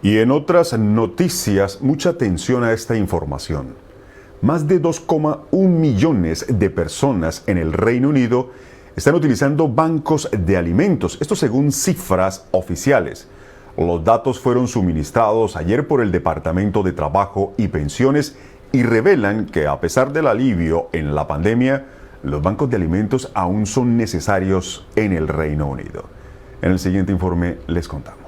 Y en otras noticias, mucha atención a esta información. Más de 2,1 millones de personas en el Reino Unido están utilizando bancos de alimentos, esto según cifras oficiales. Los datos fueron suministrados ayer por el Departamento de Trabajo y Pensiones y revelan que a pesar del alivio en la pandemia, los bancos de alimentos aún son necesarios en el Reino Unido. En el siguiente informe les contamos.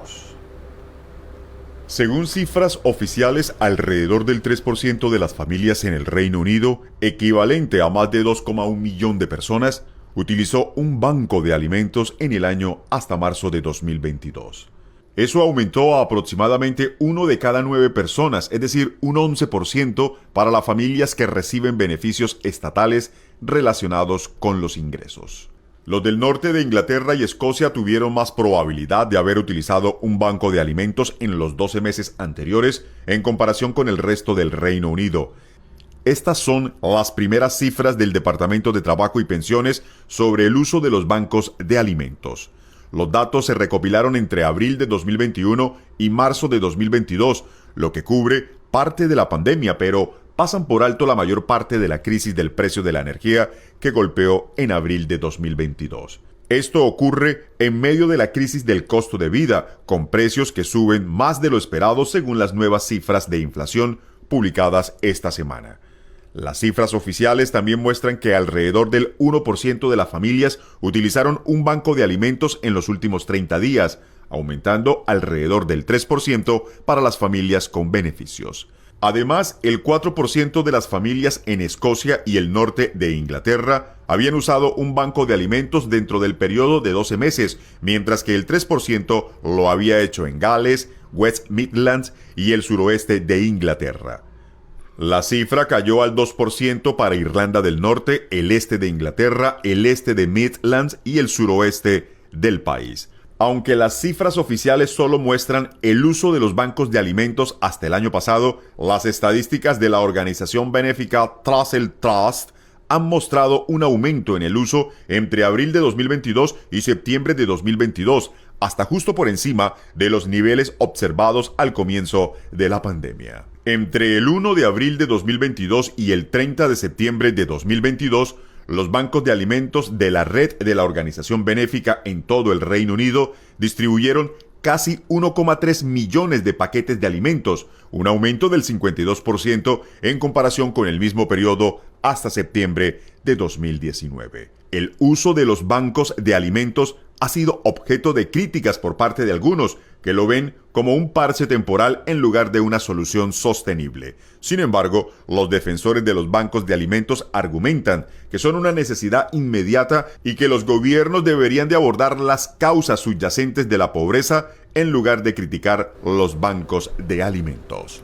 Según cifras oficiales, alrededor del 3% de las familias en el Reino Unido, equivalente a más de 2,1 millón de personas, utilizó un banco de alimentos en el año hasta marzo de 2022. Eso aumentó a aproximadamente 1 de cada 9 personas, es decir, un 11% para las familias que reciben beneficios estatales relacionados con los ingresos. Los del norte de Inglaterra y Escocia tuvieron más probabilidad de haber utilizado un banco de alimentos en los 12 meses anteriores en comparación con el resto del Reino Unido. Estas son las primeras cifras del Departamento de Trabajo y Pensiones sobre el uso de los bancos de alimentos. Los datos se recopilaron entre abril de 2021 y marzo de 2022, lo que cubre parte de la pandemia, pero pasan por alto la mayor parte de la crisis del precio de la energía que golpeó en abril de 2022. Esto ocurre en medio de la crisis del costo de vida, con precios que suben más de lo esperado según las nuevas cifras de inflación publicadas esta semana. Las cifras oficiales también muestran que alrededor del 1% de las familias utilizaron un banco de alimentos en los últimos 30 días, aumentando alrededor del 3% para las familias con beneficios. Además, el 4% de las familias en Escocia y el norte de Inglaterra habían usado un banco de alimentos dentro del periodo de 12 meses, mientras que el 3% lo había hecho en Gales, West Midlands y el suroeste de Inglaterra. La cifra cayó al 2% para Irlanda del Norte, el este de Inglaterra, el este de Midlands y el suroeste del país. Aunque las cifras oficiales solo muestran el uso de los bancos de alimentos hasta el año pasado, las estadísticas de la organización benéfica Trussell Trust han mostrado un aumento en el uso entre abril de 2022 y septiembre de 2022, hasta justo por encima de los niveles observados al comienzo de la pandemia. Entre el 1 de abril de 2022 y el 30 de septiembre de 2022, los bancos de alimentos de la red de la organización benéfica en todo el Reino Unido distribuyeron casi 1,3 millones de paquetes de alimentos, un aumento del 52% en comparación con el mismo periodo hasta septiembre de 2019. El uso de los bancos de alimentos ha sido objeto de críticas por parte de algunos, que lo ven como un parche temporal en lugar de una solución sostenible. Sin embargo, los defensores de los bancos de alimentos argumentan que son una necesidad inmediata y que los gobiernos deberían de abordar las causas subyacentes de la pobreza en lugar de criticar los bancos de alimentos.